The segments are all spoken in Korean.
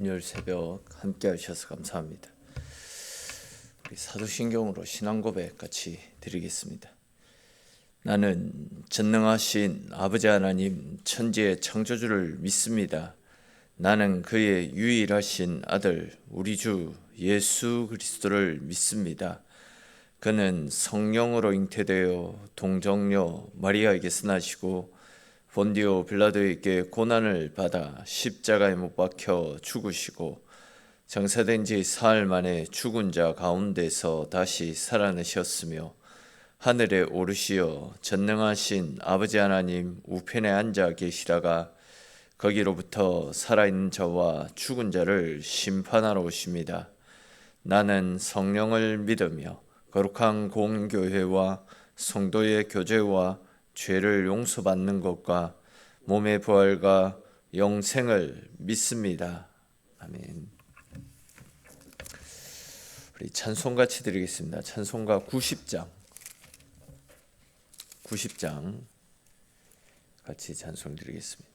금요일 새벽 함께 하셔서 감사합니다. 우리 사도신경으로 신앙 고백 같이 드리겠습니다. 나는 전능하신 아버지 하나님 천지의 창조주를 믿습니다. 나는 그의 유일하신 아들 우리 주 예수 그리스도를 믿습니다. 그는 성령으로 잉태되어 동정녀 마리아에게서 나시고 본디오 빌라도에게 고난을 받아 십자가에 못 박혀 죽으시고 장사된 지 사흘 만에 죽은 자 가운데서 다시 살아나셨으며 하늘에 오르시어 전능하신 아버지 하나님 우편에 앉아 계시다가 거기로부터 살아있는 자와 죽은 자를 심판하러 오십니다. 나는 성령을 믿으며 거룩한 공교회와 성도의 교제와 죄를 용서받는 것과 몸의 부활과 영생을 믿습니다. 아멘. 우리 찬송 같이 드리겠습니다. 찬송가 90장 같이 찬송 드리겠습니다.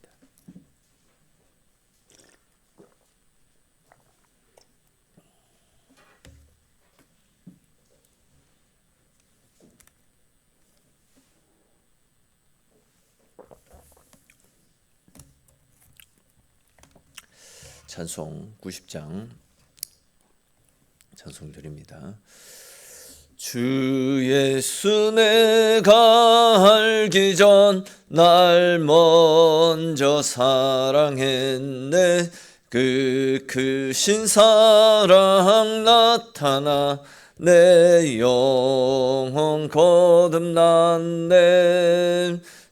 찬송 90장 찬송 드립니다. 주 예수 내가 알기 전 날 먼저 사랑했네. 그 크신 사랑 나타나 내 영혼 거듭났네.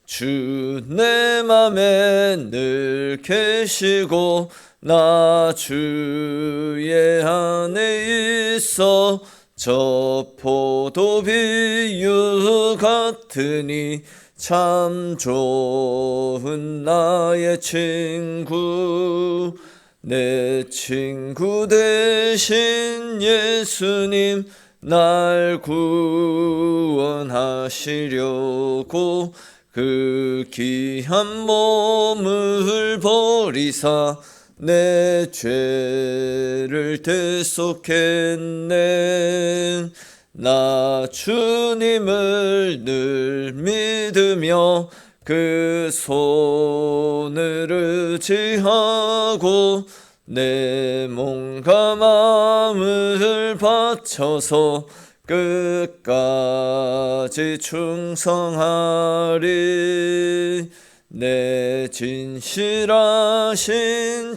주 내 맘에 늘 계시고 나 주의 안에 있어 저 포도 비유 같으니 참 좋은 나의 친구. 내 친구 되신 예수님 날 구원하시려고 그 귀한 몸을 버리사 내 죄를 대속했네. 나 주님을 늘 믿으며 그 손을 의지하고 내 몸과 마음을 바쳐서 끝까지 충성하리. 내 진실하신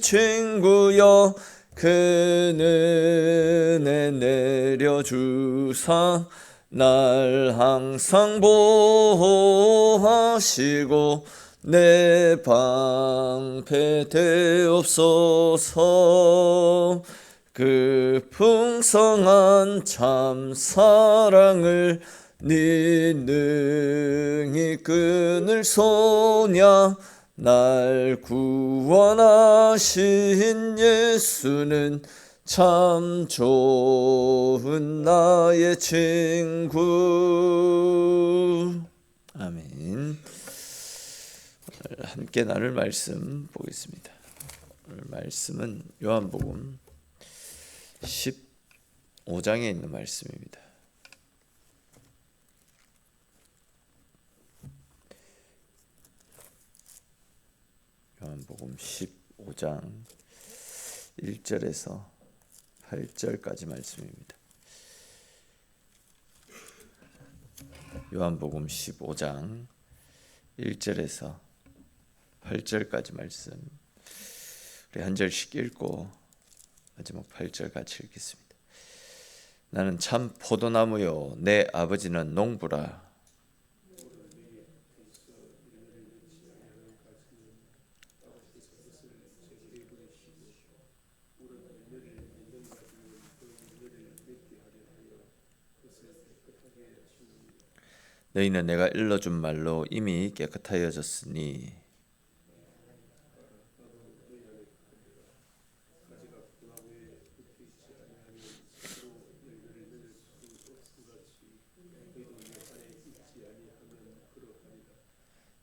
친구여 그 은혜 내려주사 날 항상 보호하시고 내 방패 되옵소서. 그 풍성한 참 사랑을 네 능히 끊을 소냐. 날 구원하신 예수는 참 좋은 나의 친구. 아멘. 오늘 함께 나눌 말씀 보겠습니다. 오늘 말씀은 요한복음 15장에 있는 말씀입니다. 요한복음 15장 1절에서 8절까지 말씀입니다. 요한복음 15장 1절에서 8절까지 말씀 우리 한 절씩 읽고 마지막 8절 같이 읽겠습니다. 나는 참 포도나무요 내 아버지는 농부라. 너희는 내가 일러준 말로 이미 깨끗하여졌으니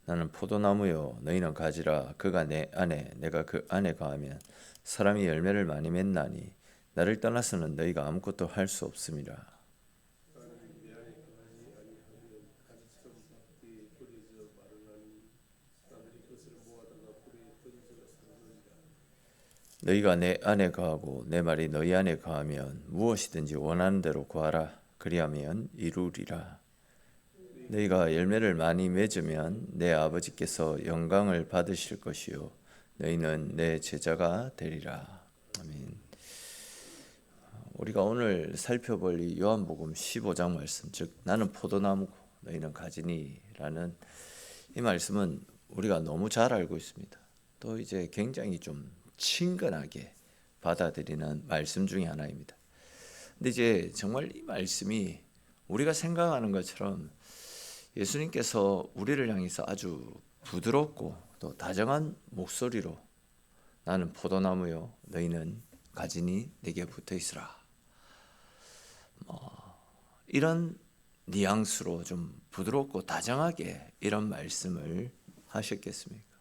나는 포도나무요 너희는 가지라. 그가 내 안에 내가 그 안에 거하면 사람이 열매를 많이 맺나니 나를 떠나서는 너희가 아무것도 할 수 없음이라. 너희가 내 안에 거하고 내 말이 너희 안에 거하면 무엇이든지 원하는 대로 구하라. 그리하면 이루리라. 너희가 열매를 많이 맺으면 내 아버지께서 영광을 받으실 것이요 너희는 내 제자가 되리라. 아멘. 우리가 오늘 살펴볼 이 요한복음 15장 말씀, 즉 나는 포도나무고 너희는 가지니라는 이 말씀은 우리가 너무 잘 알고 있습니다. 또 이제 굉장히 좀 친근하게 받아들이는 말씀 중에 하나입니다. 근데 이제 정말 이 말씀이 우리가 생각하는 것처럼 예수님께서 우리를 향해서 아주 부드럽고 또 다정한 목소리로 나는 포도나무요 너희는 가지니 내게 붙어 있으라, 이런 뉘앙스로 좀 부드럽고 다정하게 이런 말씀을 하셨겠습니까?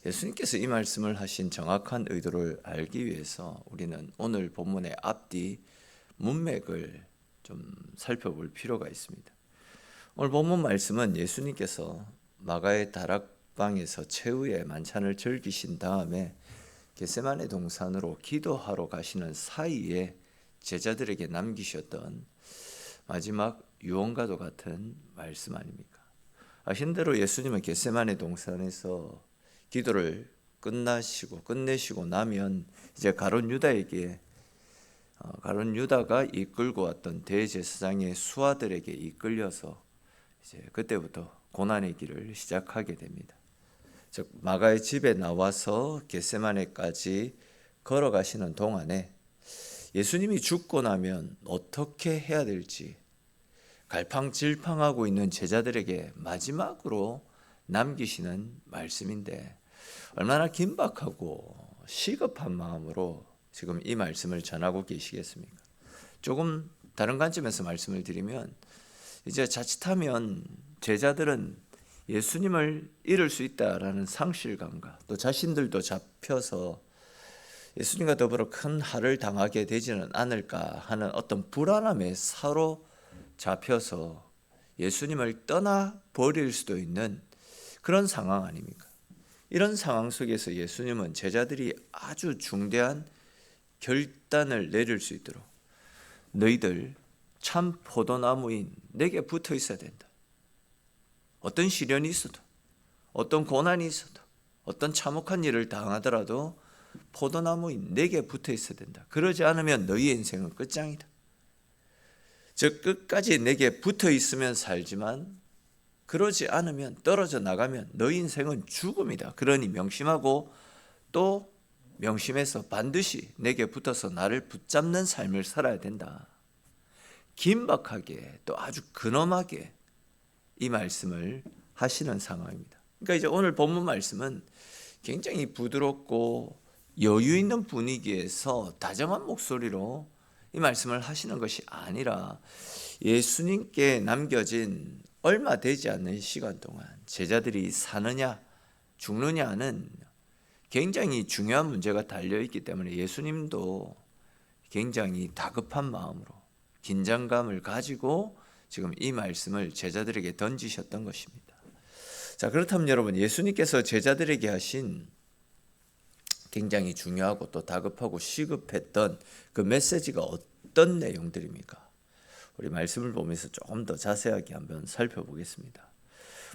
예수님께서 이 말씀을 하신 정확한 의도를 알기 위해서 우리는 오늘 본문의 앞뒤 문맥을 좀 살펴볼 필요가 있습니다. 오늘 본문 말씀은 예수님께서 마가의 다락방에서 최후의 만찬을 즐기신 다음에 겟세마네 동산으로 기도하러 가시는 사이에 제자들에게 남기셨던 마지막 유언과도 같은 말씀 아닙니까? 아신 대로 예수님은 겟세마네 동산에서 기도를 끝내시고 나면 이제 가룟 유다가 이끌고 왔던 대제사장의 수하들에게 이끌려서 이제 그때부터 고난의 길을 시작하게 됩니다. 즉 마가의 집에 나와서 겟세마네까지 걸어가시는 동안에 예수님이 죽고 나면 어떻게 해야 될지 갈팡질팡하고 있는 제자들에게 마지막으로 남기시는 말씀인데 얼마나 긴박하고 시급한 마음으로 지금 이 말씀을 전하고 계시겠습니까? 조금 다른 관점에서 말씀을 드리면 이제 자칫하면 제자들은 예수님을 잃을 수 있다라는 상실감과 또 자신들도 잡혀서 예수님과 더불어 큰 har을 당하게 되지는 않을까 하는 어떤 불안함에 사로잡혀서 예수님을 떠나버릴 수도 있는 그런 상황 아닙니까? 이런 상황 속에서 예수님은 제자들이 아주 중대한 결단을 내릴 수 있도록 너희들 참 포도나무인 내게 붙어 있어야 된다. 어떤 시련이 있어도 어떤 고난이 있어도 어떤 참혹한 일을 당하더라도 포도나무인 내게 붙어 있어야 된다. 그러지 않으면 너희의 인생은 끝장이다. 즉 끝까지 내게 붙어 있으면 살지만 그러지 않으면 떨어져 나가면 너희 인생은 죽음이다. 그러니 명심하고 또 명심해서 반드시 내게 붙어서 나를 붙잡는 삶을 살아야 된다. 긴박하게 또 아주 근엄하게 이 말씀을 하시는 상황입니다. 그러니까 이제 오늘 본문 말씀은 굉장히 부드럽고 여유 있는 분위기에서 다정한 목소리로 이 말씀을 하시는 것이 아니라 예수님께 남겨진 얼마 되지 않는 시간 동안 제자들이 사느냐 죽느냐는 굉장히 중요한 문제가 달려있기 때문에 예수님도 굉장히 다급한 마음으로 긴장감을 가지고 지금 이 말씀을 제자들에게 던지셨던 것입니다. 자, 그렇다면 여러분, 예수님께서 제자들에게 하신 굉장히 중요하고 또 다급하고 시급했던 그 메시지가 어떤 내용들입니까? 우리 말씀을 보면서 조금 더 자세하게 한번 살펴보겠습니다.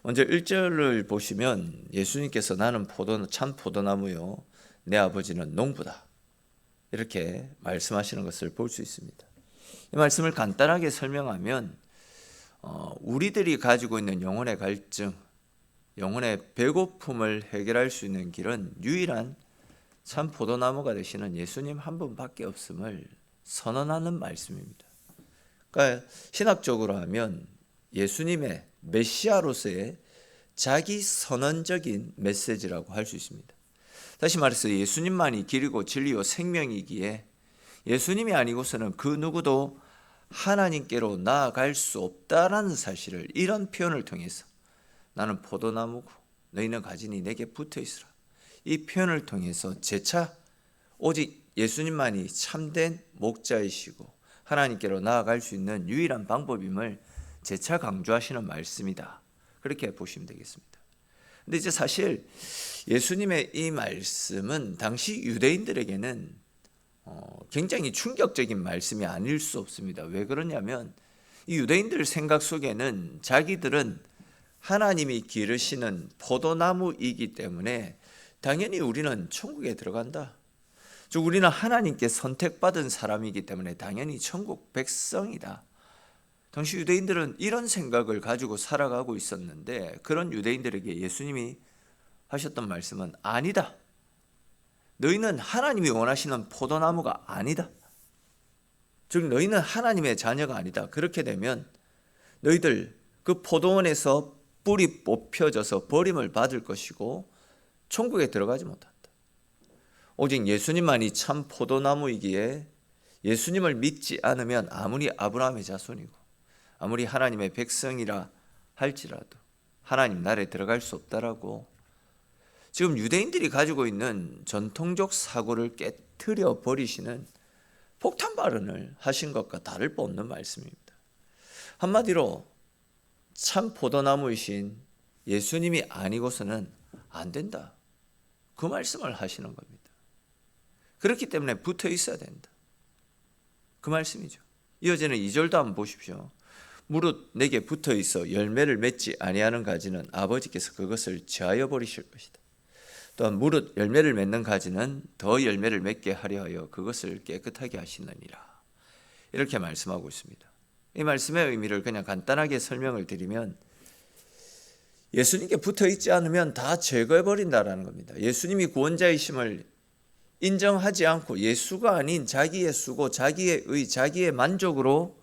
먼저 1절을 보시면 예수님께서 나는 참 포도나무요 내 아버지는 농부다 이렇게 말씀하시는 것을 볼 수 있습니다. 이 말씀을 간단하게 설명하면 우리들이 가지고 있는 영혼의 갈증, 영혼의 배고픔을 해결할 수 있는 길은 유일한 참 포도나무가 되시는 예수님 한 분밖에 없음을 선언하는 말씀입니다. 그러니까 신학적으로 하면 예수님의 메시아로서의 자기 선언적인 메시지라고 할 수 있습니다. 다시 말해서 예수님만이 길이고 진리요 생명이기에 예수님이 아니고서는 그 누구도 하나님께로 나아갈 수 없다라는 사실을 이런 표현을 통해서 나는 포도나무고 너희는 가지니 내게 붙어 있으라 이 표현을 통해서 재차 오직 예수님만이 참된 목자이시고 하나님께로 나아갈 수 있는 유일한 방법임을 재차 강조하시는 말씀이다. 그렇게 보시면 되겠습니다. 근데 이제 사실 예수님의 이 말씀은 당시 유대인들에게는 굉장히 충격적인 말씀이 아닐 수 없습니다. 왜 그러냐면 이 유대인들 생각 속에는 자기들은 하나님이 기르시는 포도나무이기 때문에 당연히 우리는 천국에 들어간다. 즉 우리는 하나님께 선택받은 사람이기 때문에 당연히 천국 백성이다. 당시 유대인들은 이런 생각을 가지고 살아가고 있었는데 그런 유대인들에게 예수님이 하셨던 말씀은 아니다. 너희는 하나님이 원하시는 포도나무가 아니다. 즉 너희는 하나님의 자녀가 아니다. 그렇게 되면 너희들 그 포도원에서 뿌리 뽑혀져서 버림을 받을 것이고 천국에 들어가지 못한다. 오직 예수님만이 참 포도나무이기에 예수님을 믿지 않으면 아무리 아브라함의 자손이고 아무리 하나님의 백성이라 할지라도 하나님 나라에 들어갈 수 없다라고 지금 유대인들이 가지고 있는 전통적 사고를 깨트려 버리시는 폭탄 발언을 하신 것과 다를 바 없는 말씀입니다. 한마디로 참 포도나무이신 예수님이 아니고서는 안 된다. 그 말씀을 하시는 겁니다. 그렇기 때문에 붙어 있어야 된다. 그 말씀이죠. 이어지는 2절도 한번 보십시오. 무릇 내게 붙어 있어 열매를 맺지 아니하는 가지는 아버지께서 그것을 제하여 버리실 것이다. 또한 무릇 열매를 맺는 가지는 더 열매를 맺게 하려 하여 그것을 깨끗하게 하시느니라. 이렇게 말씀하고 있습니다. 이 말씀의 의미를 그냥 간단하게 설명을 드리면 예수님께 붙어 있지 않으면 다 제거해 버린다라는 겁니다. 예수님이 구원자이심을 인정하지 않고 예수가 아닌 자기의 수고, 자기의 의, 자기의 만족으로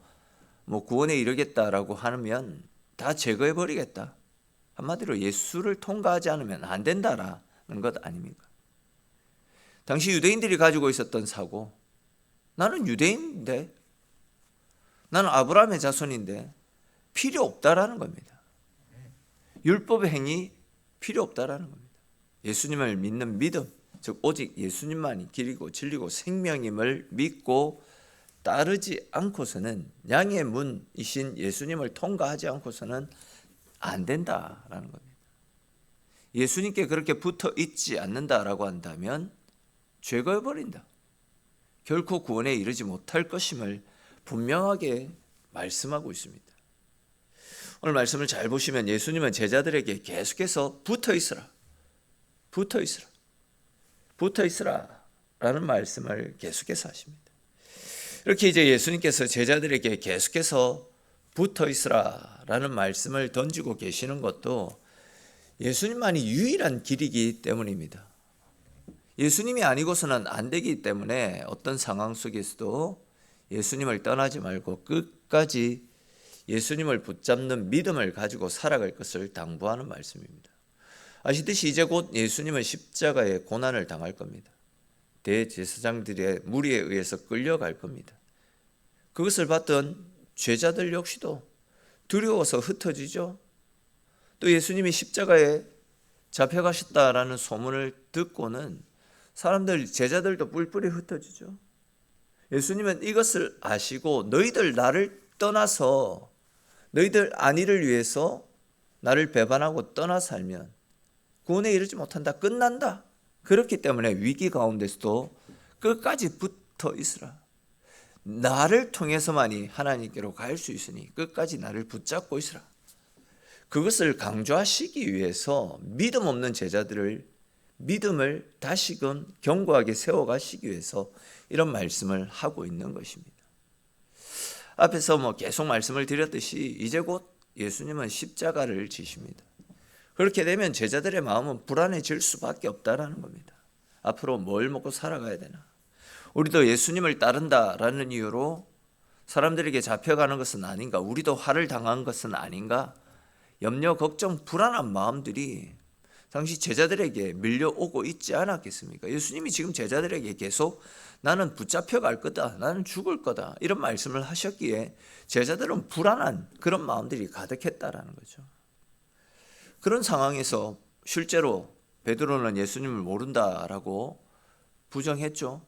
구원에 이르겠다라고 하면 다 제거해 버리겠다. 한마디로 예수를 통과하지 않으면 안 된다라는 것 아닙니까? 당시 유대인들이 가지고 있었던 사고, 나는 유대인인데, 나는 아브라함의 자손인데 필요 없다라는 겁니다. 율법의 행위 필요 없다라는 겁니다. 예수님을 믿는 믿음, 즉 오직 예수님만이 길이고 진리고 생명임을 믿고 따르지 않고서는 양의 문이신 예수님을 통과하지 않고서는 안 된다라는 겁니다. 예수님께 그렇게 붙어 있지 않는다라고 한다면 죄거해 버린다. 결코 구원에 이르지 못할 것임을 분명하게 말씀하고 있습니다. 오늘 말씀을 잘 보시면 예수님은 제자들에게 계속해서 붙어 있으라, 붙어 있으라, 붙어 있으라 라는 말씀을 계속해서 하십니다. 이렇게 이제 예수님께서 제자들에게 계속해서 붙어 있으라 라는 말씀을 던지고 계시는 것도 예수님만이 유일한 길이기 때문입니다. 예수님이 아니고서는 안 되기 때문에 어떤 상황 속에서도 예수님을 떠나지 말고 끝까지 예수님을 붙잡는 믿음을 가지고 살아갈 것을 당부하는 말씀입니다. 아시듯이 이제 곧 예수님은 십자가의 고난을 당할 겁니다. 대제사장들의 무리에 의해서 끌려갈 겁니다. 그것을 봤던 제자들 역시도 두려워서 흩어지죠. 또 예수님이 십자가에 잡혀가셨다라는 소문을 듣고는 사람들, 제자들도 뿔뿔이 흩어지죠. 예수님은 이것을 아시고 너희들 나를 떠나서 너희들 안위를 위해서 나를 배반하고 떠나 살면 구원에 이르지 못한다. 끝난다. 그렇기 때문에 위기 가운데서도 끝까지 붙어 있으라. 나를 통해서만이 하나님께로 갈 수 있으니 끝까지 나를 붙잡고 있으라. 그것을 강조하시기 위해서 믿음 없는 제자들을 믿음을 다시금 견고하게 세워가시기 위해서 이런 말씀을 하고 있는 것입니다. 앞에서 계속 말씀을 드렸듯이 이제 곧 예수님은 십자가를 지십니다. 그렇게 되면 제자들의 마음은 불안해질 수밖에 없다라는 겁니다. 앞으로 뭘 먹고 살아가야 되나? 우리도 예수님을 따른다라는 이유로 사람들에게 잡혀가는 것은 아닌가? 우리도 화를 당한 것은 아닌가? 염려, 걱정, 불안한 마음들이 당시 제자들에게 밀려오고 있지 않았겠습니까? 예수님이 지금 제자들에게 계속 나는 붙잡혀갈 거다, 나는 죽을 거다 이런 말씀을 하셨기에 제자들은 불안한 그런 마음들이 가득했다라는 거죠. 그런 상황에서 실제로 베드로는 예수님을 모른다라고 부정했죠.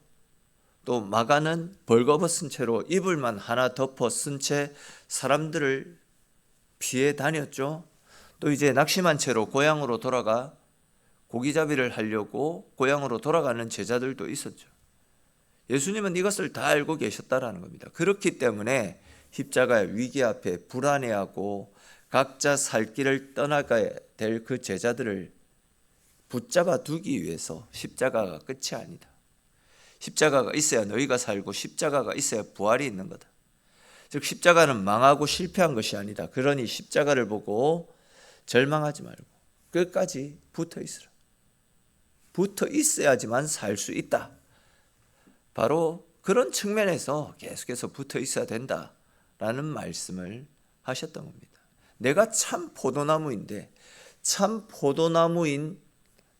또 마가는 벌거벗은 채로 이불만 하나 덮어 쓴 채 사람들을 피해 다녔죠. 또 이제 낙심한 채로 고향으로 돌아가 고기잡이를 하려고 고향으로 돌아가는 제자들도 있었죠. 예수님은 이것을 다 알고 계셨다라는 겁니다. 그렇기 때문에 십자가의 위기 앞에 불안해하고 각자 살 길을 떠나가야 될 그 제자들을 붙잡아 두기 위해서 십자가가 끝이 아니다. 십자가가 있어야 너희가 살고 십자가가 있어야 부활이 있는 거다. 즉 십자가는 망하고 실패한 것이 아니다. 그러니 십자가를 보고 절망하지 말고 끝까지 붙어 있으라. 붙어 있어야지만 살 수 있다. 바로 그런 측면에서 계속해서 붙어 있어야 된다라는 말씀을 하셨던 겁니다. 내가 참 포도나무인데 참 포도나무인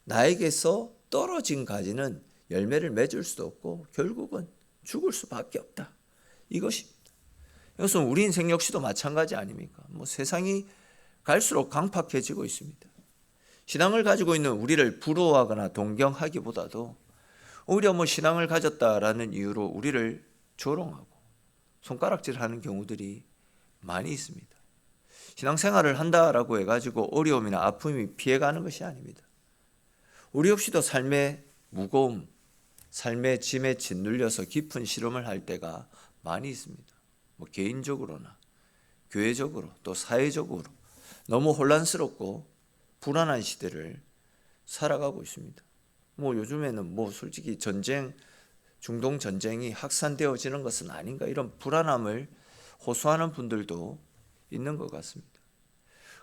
나에게서 떨어진 가지는 열매를 맺을 수도 없고 결국은 죽을 수밖에 없다. 이것입니다. 이것은 우리 인생 역시도 마찬가지 아닙니까? 세상이 갈수록 강팍해지고 있습니다. 신앙을 가지고 있는 우리를 부러워하거나 동경하기보다도 오히려 신앙을 가졌다라는 이유로 우리를 조롱하고 손가락질하는 경우들이 많이 있습니다. 신앙생활을 한다라고 해가지고 어려움이나 아픔이 피해가는 것이 아닙니다. 우리 역시도 삶의 무거움, 삶의 짐에 짓눌려서 깊은 실험을 할 때가 많이 있습니다. 개인적으로나 교회적으로 또 사회적으로 너무 혼란스럽고 불안한 시대를 살아가고 있습니다. 요즘에는 솔직히 전쟁, 중동 전쟁이 확산되어지는 것은 아닌가 이런 불안함을 호소하는 분들도 있는 것 같습니다.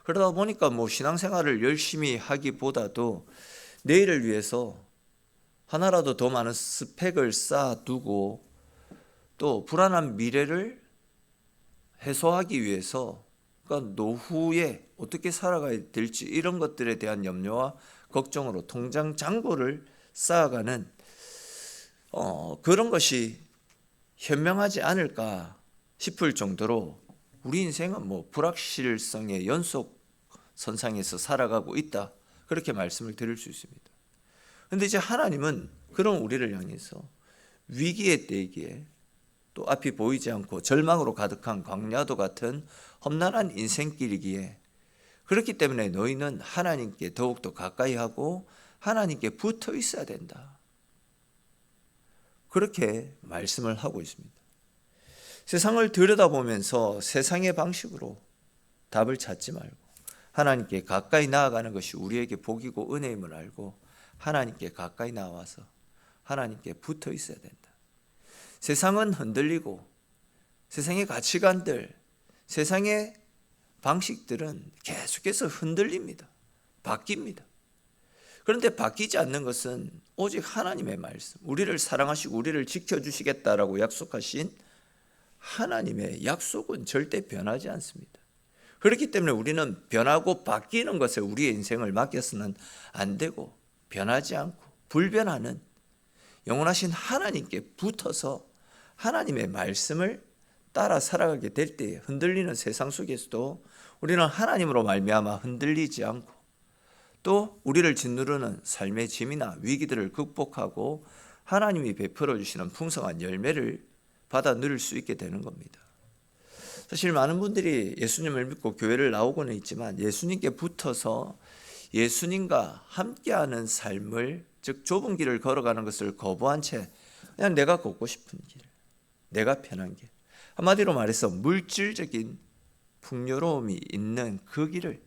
그러다 보니까 신앙생활을 열심히 하기보다도 내일을 위해서 하나라도 더 많은 스펙을 쌓아두고 또 불안한 미래를 해소하기 위해서 그러니까 노후에 어떻게 살아가야 될지 이런 것들에 대한 염려와 걱정으로 통장 잔고를 쌓아가는 그런 것이 현명하지 않을까 싶을 정도로 우리 인생은 불확실성의 연속선상에서 살아가고 있다. 그렇게 말씀을 드릴 수 있습니다. 그런데 이제 하나님은 그런 우리를 향해서 위기의 때이기에 또 앞이 보이지 않고 절망으로 가득한 광야도 같은 험난한 인생길이기에 그렇기 때문에 너희는 하나님께 더욱더 가까이 하고 하나님께 붙어 있어야 된다. 그렇게 말씀을 하고 있습니다. 세상을 들여다보면서 세상의 방식으로 답을 찾지 말고 하나님께 가까이 나아가는 것이 우리에게 복이고 은혜임을 알고 하나님께 가까이 나와서 하나님께 붙어 있어야 된다. 세상은 흔들리고 세상의 가치관들, 세상의 방식들은 계속해서 흔들립니다. 바뀝니다. 그런데 바뀌지 않는 것은 오직 하나님의 말씀, 우리를 사랑하시고 우리를 지켜주시겠다라고 약속하신 하나님의 약속은 절대 변하지 않습니다. 그렇기 때문에 우리는 변하고 바뀌는 것에 우리의 인생을 맡겨서는 안 되고 변하지 않고 불변하는 영원하신 하나님께 붙어서 하나님의 말씀을 따라 살아가게 될 때 흔들리는 세상 속에서도 우리는 하나님으로 말미암아 흔들리지 않고 또 우리를 짓누르는 삶의 짐이나 위기들을 극복하고 하나님이 베풀어 주시는 풍성한 열매를 받아 누릴 수 있게 되는 겁니다. 사실 많은 분들이 예수님을 믿고 교회를 나오고는 있지만 예수님께 붙어서 예수님과 함께하는 삶을 즉 좁은 길을 걸어가는 것을 거부한 채 그냥 내가 걷고 싶은 길, 내가 편한 길, 한마디로 말해서 물질적인 풍요로움이 있는 그 길을,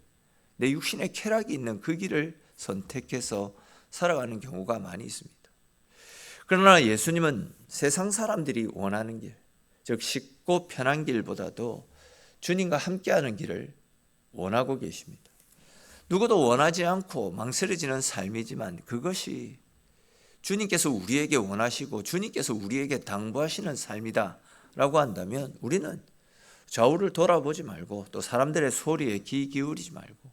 내 육신의 쾌락이 있는 그 길을 선택해서 살아가는 경우가 많이 있습니다. 그러나 예수님은 세상 사람들이 원하는 길, 즉 쉽고 편한 길보다도 주님과 함께하는 길을 원하고 계십니다. 누구도 원하지 않고 망설여지는 삶이지만 그것이 주님께서 우리에게 원하시고 주님께서 우리에게 당부하시는 삶이다 라고 한다면 우리는 좌우를 돌아보지 말고 또 사람들의 소리에 귀 기울이지 말고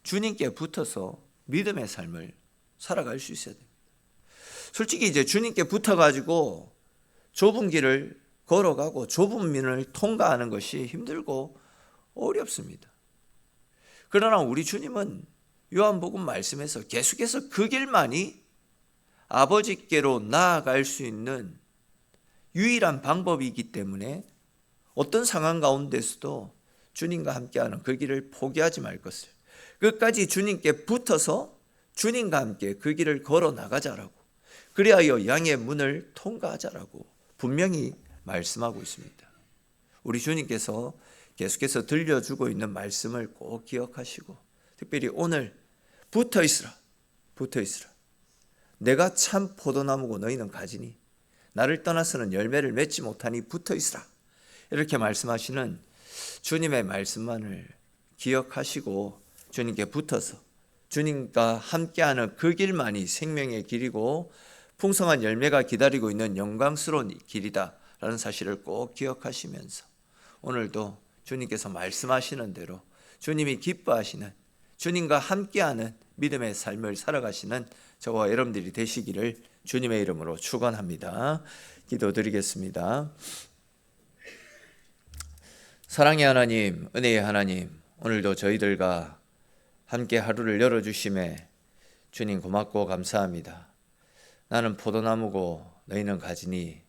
주님께 붙어서 믿음의 삶을 살아갈 수 있어야 됩니다. 솔직히 이제 주님께 붙어가지고 좁은 길을 걸어가고 좁은 문을 통과하는 것이 힘들고 어렵습니다. 그러나 우리 주님은 요한복음 말씀에서 계속해서 그 길만이 아버지께로 나아갈 수 있는 유일한 방법이기 때문에 어떤 상황 가운데서도 주님과 함께하는 그 길을 포기하지 말 것을, 끝까지 주님께 붙어서 주님과 함께 그 길을 걸어 나가자라고, 그리하여 양의 문을 통과하자라고 분명히 말씀하고 있습니다. 우리 주님께서 계속해서 들려주고 있는 말씀을 꼭 기억하시고, 특별히 오늘 붙어 있으라, 붙어 있으라. 내가 참 포도나무고 너희는 가지니 나를 떠나서는 열매를 맺지 못하니 붙어 있으라, 이렇게 말씀하시는 주님의 말씀만을 기억하시고 주님께 붙어서 주님과 함께하는 그 길만이 생명의 길이고 풍성한 열매가 기다리고 있는 영광스러운 길이다라는 사실을 꼭 기억하시면서 오늘도 주님께서 말씀하시는 대로 주님이 기뻐하시는, 주님과 함께하는 믿음의 삶을 살아가시는 저와 여러분들이 되시기를 주님의 이름으로 축원합니다. 기도드리겠습니다. 사랑의 하나님, 은혜의 하나님, 오늘도 저희들과 함께 하루를 열어주심에 주님 고맙고 감사합니다. 나는 포도나무고 너희는 가지니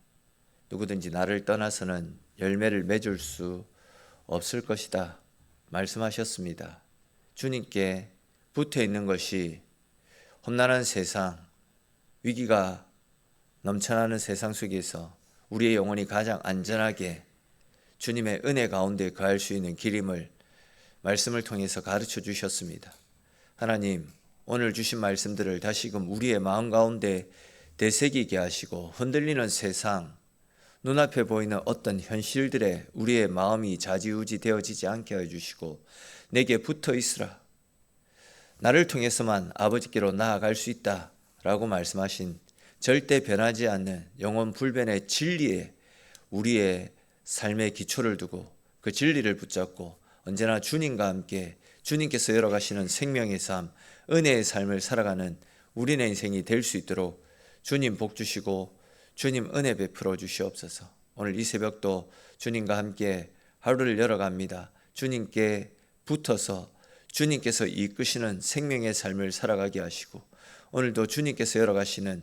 누구든지 나를 떠나서는 열매를 맺을 수 없을 것이다 말씀하셨습니다. 주님께 붙어 있는 것이 험난한 세상, 위기가 넘쳐나는 세상 속에서 우리의 영혼이 가장 안전하게 주님의 은혜 가운데 거할 수 있는 길임을 말씀을 통해서 가르쳐 주셨습니다. 하나님, 오늘 주신 말씀들을 다시금 우리의 마음 가운데 되새기게 하시고 흔들리는 세상, 눈앞에 보이는 어떤 현실들에 우리의 마음이 좌지우지 되어지지 않게 해주시고 내게 붙어 있으라, 나를 통해서만 아버지께로 나아갈 수 있다라고 말씀하신 절대 변하지 않는 영원 불변의 진리에 우리의 삶의 기초를 두고 그 진리를 붙잡고 언제나 주님과 함께 주님께서 열어가시는 생명의 삶, 은혜의 삶을 살아가는 우리의 인생이 될 수 있도록 주님 복 주시고 주님 은혜 베풀어 주시옵소서. 오늘 이 새벽도 주님과 함께 하루를 열어갑니다. 주님께 붙어서 주님께서 이끄시는 생명의 삶을 살아가게 하시고 오늘도 주님께서 열어가시는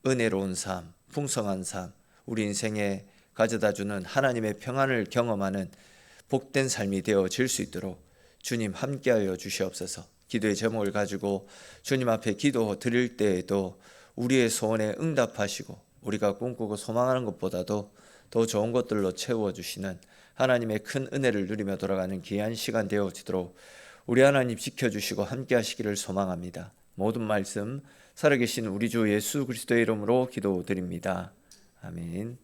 은혜로운 삶, 풍성한 삶, 우리 인생에 가져다주는 하나님의 평안을 경험하는 복된 삶이 되어질 수 있도록 주님 함께하여 주시옵소서. 기도의 제목을 가지고 주님 앞에 기도 드릴 때에도 우리의 소원에 응답하시고 우리가 꿈꾸고 소망하는 것보다도 더 좋은 것들로 채워주시는 하나님의 큰 은혜를 누리며 돌아가는 귀한 시간 되어지도록 우리 하나님 지켜주시고 함께 하시기를 소망합니다. 모든 말씀 살아계신 우리 주 예수 그리스도의 이름으로 기도드립니다. 아멘.